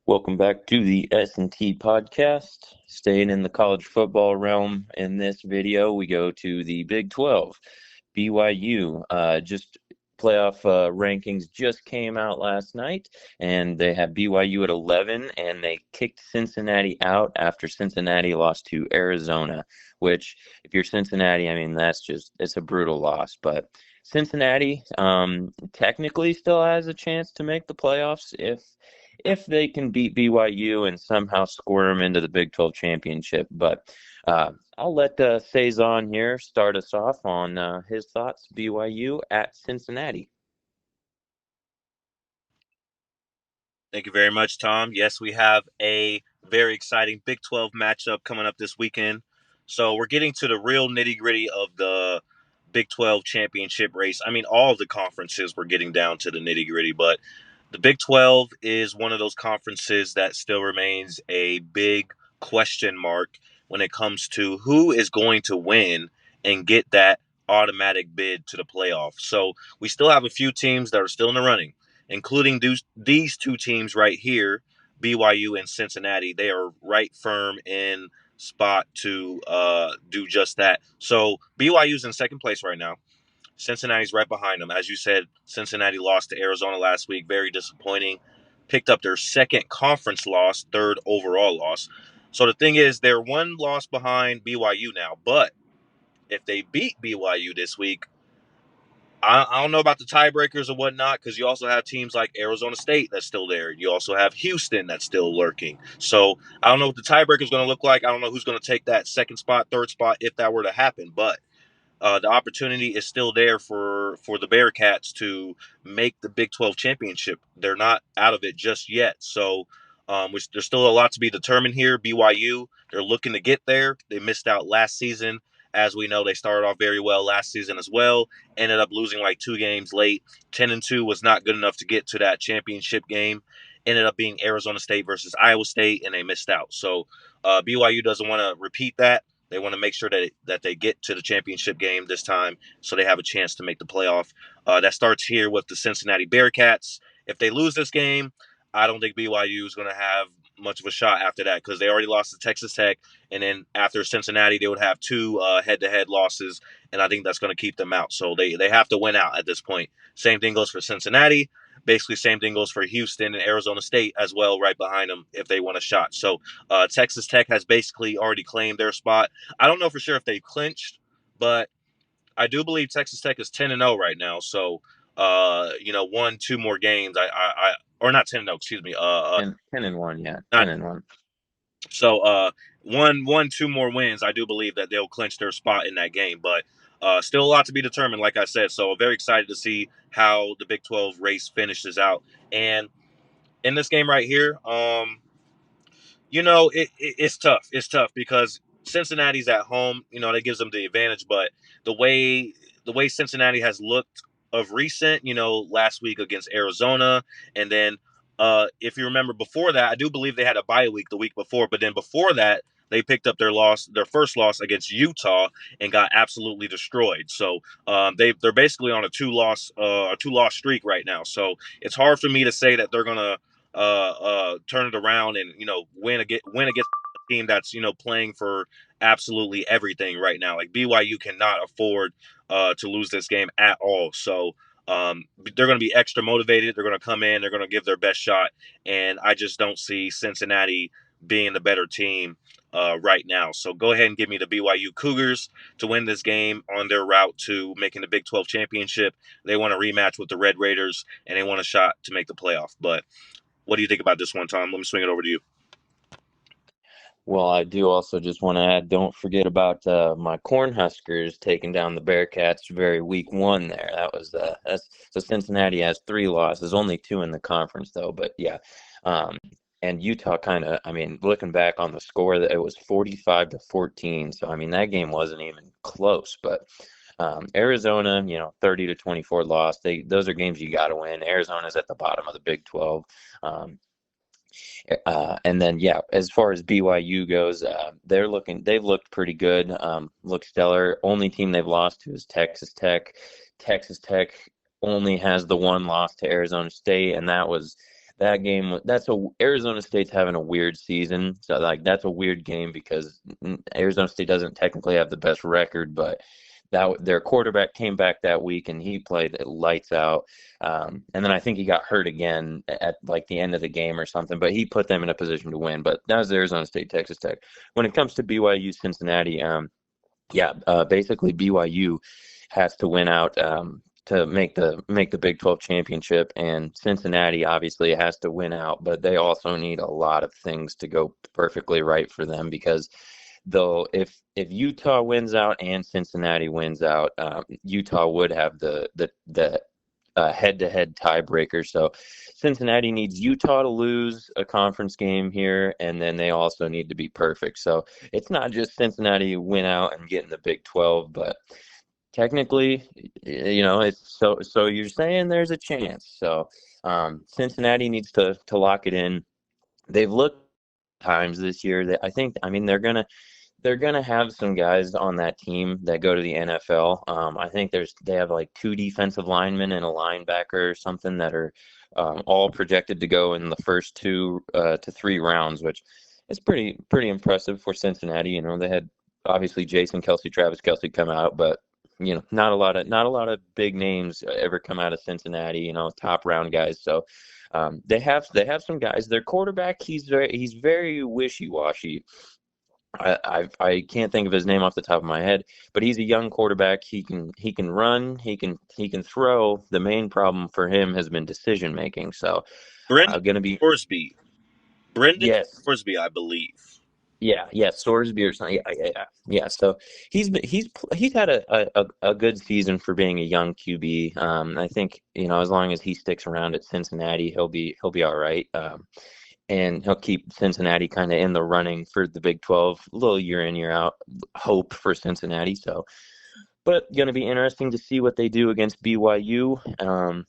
Welcome back to the S&T podcast. Staying in the college football realm, in this video, we go to the Big 12. BYU, just playoff rankings just came out last night, and they had BYU at 11, and they kicked Cincinnati out after Cincinnati lost to Arizona, which, if you're Cincinnati, I mean, it's a brutal loss. But Cincinnati technically still has a chance to make the playoffs if they can beat BYU and somehow squirm into the Big 12 championship. But I'll let Cezanne here start us off on his thoughts. BYU at Cincinnati. Thank you very much, Tom. Yes, we have a very exciting Big 12 matchup coming up this weekend. So we're getting to the real nitty gritty of the Big 12 championship race. I mean, all of the conferences we're getting down to the nitty gritty, but the Big 12 is one of those conferences that still remains a big question mark when it comes to who is going to win and get that automatic bid to the playoffs. So we still have a few teams that are still in the running, including these two teams right here, BYU and Cincinnati. They are right firm in spot to do just that. So BYU's in second place right now. Cincinnati's right behind them. As you said, Cincinnati lost to Arizona last week. Very disappointing. Picked up their second conference loss, third overall loss. So the thing is, they're one loss behind BYU now. But if they beat BYU this week, I don't know about the tiebreakers and whatnot, because you also have teams like Arizona State that's still there. You also have Houston that's still lurking. So I don't know what the tiebreaker is going to look like. I don't know who's going to take that second spot, third spot, if that were to happen. But the opportunity is still there for the Bearcats to make the Big 12 championship. They're not out of it just yet. So there's still a lot to be determined here. BYU, they're looking to get there. They missed out last season. As we know, they started off very well last season as well. Ended up losing like 2 games late. 10-2 was not good enough to get to that championship game. Ended up being Arizona State versus Iowa State, and they missed out. So BYU doesn't want to repeat that. They want to make sure that they get to the championship game this time so they have a chance to make the playoff. That starts here with the Cincinnati Bearcats. If they lose this game, I don't think BYU is going to have much of a shot after that, because they already lost to Texas Tech, and then after Cincinnati, they would have two head-to-head losses, and I think that's going to keep them out. So they have to win out at this point. Same thing goes for Cincinnati. Basically, same thing goes for Houston and Arizona State as well, right behind them if they want a shot. So Texas Tech has basically already claimed their spot. I don't know for sure if they've clinched, but I do believe Texas Tech is 10-0 right now. So, 2 more games. Or not 10-0, excuse me. 10-1, yeah, Not 10-1. so. Two more wins. I do believe that they'll clinch their spot in that game, but still a lot to be determined. Like I said, so very excited to see how the Big 12 race finishes out. And in this game right here, it's tough. It's tough because Cincinnati's at home. That gives them the advantage. But the way Cincinnati has looked of recent, last week against Arizona, and then if you remember before that, I do believe they had a bye week the week before. But then before that, they picked up their first loss against Utah, and got absolutely destroyed. So they're basically on a two loss streak right now. So it's hard for me to say that they're gonna turn it around and win against a team that's playing for absolutely everything right now. Like BYU cannot afford to lose this game at all. So they're going to be extra motivated. They're going to come in. They're going to give their best shot, and I just don't see Cincinnati being the better team right now. So go ahead and give me the BYU Cougars to win this game on their route to making the Big 12 championship. They want a rematch with the Red Raiders, and they want a shot to make the playoff. But what do you think about this one, Tom? Let me swing it over to you. Well, I do also just want to add, don't forget about my Cornhuskers taking down the Bearcats very week one there. So Cincinnati has 3 losses, only 2 in the conference though. But yeah, um, and Utah I mean, looking back on the score, that it was 45-14. So I mean, that game wasn't even close. But Arizona, 30-24 loss. Those are games you got to win. Arizona's at the bottom of the Big 12. Um, and then, yeah, as far as BYU goes, they've looked pretty good, look stellar. Only team they've lost to is Texas Tech. Texas Tech only has the one loss to Arizona State, and That game, Arizona State's having a weird season. So like that's a weird game because Arizona State doesn't technically have the best record, but that their quarterback came back that week and he played lights out. And then I think he got hurt again at like the end of the game or something, but he put them in a position to win. But that was Arizona State, Texas Tech. When it comes to BYU, Cincinnati, basically BYU has to win out to make the Big 12 championship, and Cincinnati obviously has to win out, but they also need a lot of things to go perfectly right for them because though if Utah wins out and Cincinnati wins out, Utah would have the head-to-head tiebreaker. So Cincinnati needs Utah to lose a conference game here, and then they also need to be perfect. So it's not just Cincinnati win out and get in the Big 12, but technically, it's so you're saying there's a chance. So Cincinnati needs to lock it in. They've looked times this year that I mean they're gonna have some guys on that team that go to the NFL. I think they have like two defensive linemen and a linebacker or something that are all projected to go in the first 2 to 3 rounds, which is pretty impressive for Cincinnati. They had obviously Jason Kelsey, Travis Kelsey come out, but not a lot of big names ever come out of Cincinnati. Top round guys. So they have some guys. Their quarterback, he's very wishy-washy. I can't think of his name off the top of my head, but he's a young quarterback. He can run, he can throw. The main problem for him has been decision making. So, Brendan gonna be Thorsby. Brendan yes, Thorsby, I believe. yeah, Sorsby or something. Yeah. So he's had a good season for being a young QB. I think as long as he sticks around at Cincinnati, he'll be all right. And he'll keep Cincinnati kind of in the running for the Big 12, a little year in, year out hope for Cincinnati. So, but going to be interesting to see what they do against BYU,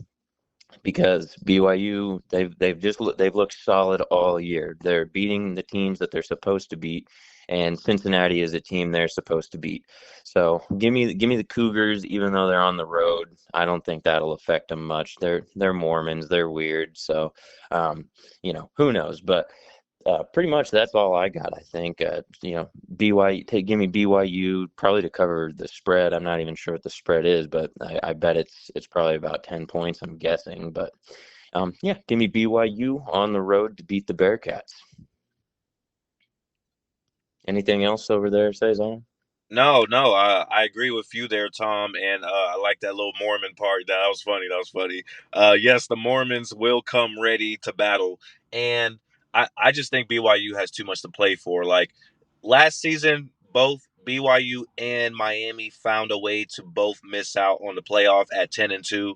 because BYU they've looked solid all year. They're beating the teams that they're supposed to beat, and Cincinnati is a team they're supposed to beat. So give me the Cougars, even though they're on the road. I don't think that'll affect them much. They're Mormons. They're weird. So who knows? But pretty much that's all I got. I think BYU. Give me BYU probably to cover the spread. I'm not even sure what the spread is, but I bet it's probably about 10 points. I'm guessing, but yeah, give me BYU on the road to beat the Bearcats. Anything else over there, Cezanne? No, no, I agree with you there, Tom, and I like that little Mormon part. That was funny. That was funny. Yes, the Mormons will come ready to battle, and I just think BYU has too much to play for. Like last season, both BYU and Miami found a way to both miss out on the playoff at 10-2.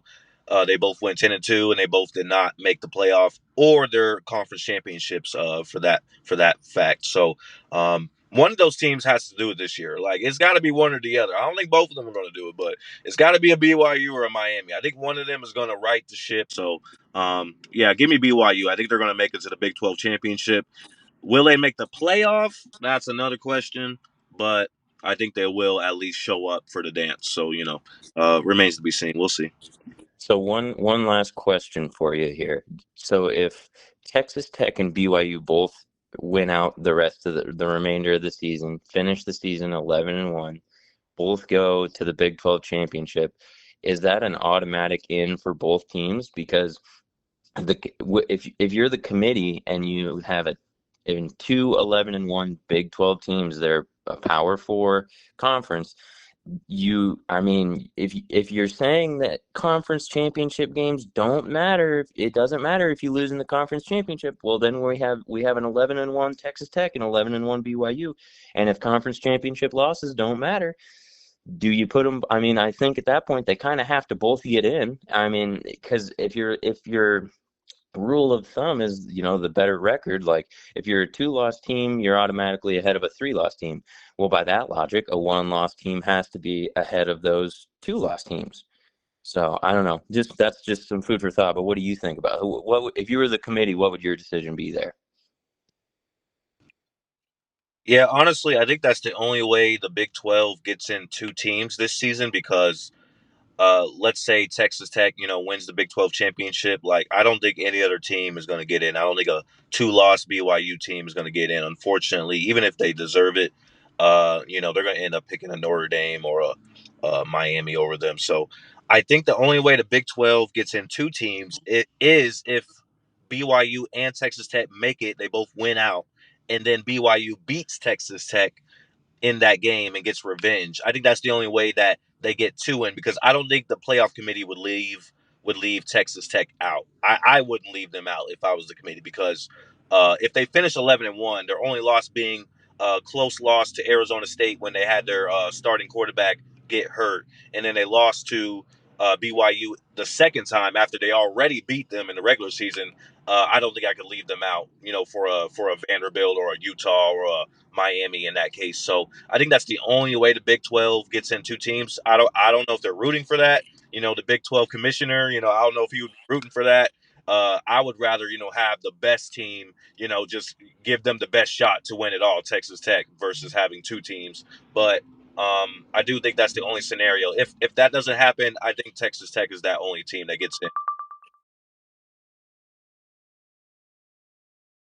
They both went 10-2, and they both did not make the playoff or their conference championships. For that fact, so one of those teams has to do it this year. Like it's got to be one or the other. I don't think both of them are going to do it, but it's got to be a BYU or a Miami. I think one of them is going to right the ship. So, yeah, give me BYU. I think they're going to make it to the Big 12 championship. Will they make the playoff? That's another question, but I think they will at least show up for the dance. So, remains to be seen. We'll see. So one last question for you here. So if Texas Tech and BYU both win out the rest of the remainder of the season, finish the season 11-1, both go to the Big 12 championship, is that an automatic in for both teams? Because if you're the committee and you have in two 11-1 Big 12 teams, they're a Power Four conference. I mean, if you're saying that conference championship games don't matter, it doesn't matter if you lose in the conference championship. Well, then we have an 11-1 Texas Tech and 11-1 BYU, and if conference championship losses don't matter, do you put them? I mean, I think at that point they kind of have to both get in. I mean, because if your rule of thumb is the better record, like if you're a 2-loss team, you're automatically ahead of a 3-loss team. Well, by that logic, a 1-loss team has to be ahead of those 2-loss teams. So I don't know, that's just some food for thought. But what do you think about it? What if you were the committee, what would your decision be there? Yeah, honestly, I think that's the only way the Big 12 gets in two teams this season because let's say Texas Tech, wins the Big 12 championship. Like, I don't think any other team is going to get in. I don't think a two-loss BYU team is going to get in. Unfortunately, even if they deserve it, they're going to end up picking a Notre Dame or a Miami over them. So, I think the only way the Big 12 gets in two teams is if BYU and Texas Tech make it. They both win out, and then BYU beats Texas Tech in that game and gets revenge. I think that's the only way that they get two in, because I don't think the playoff committee would leave Texas Tech out. I wouldn't leave them out if I was the committee, because if they finish 11-1, their only loss being a close loss to Arizona State when they had their starting quarterback get hurt, and then they lost to BYU the second time after they already beat them in the regular season. I don't think I could leave them out, for a Vanderbilt or a Utah or a Miami in that case. So I think that's the only way the Big 12 gets in two teams. I don't know if they're rooting for that. The Big 12 commissioner, I don't know if he would be rooting for that. I would rather, have the best team, just give them the best shot to win it all, Texas Tech, versus having two teams. But I do think that's the only scenario. If that doesn't happen, I think Texas Tech is that only team that gets in.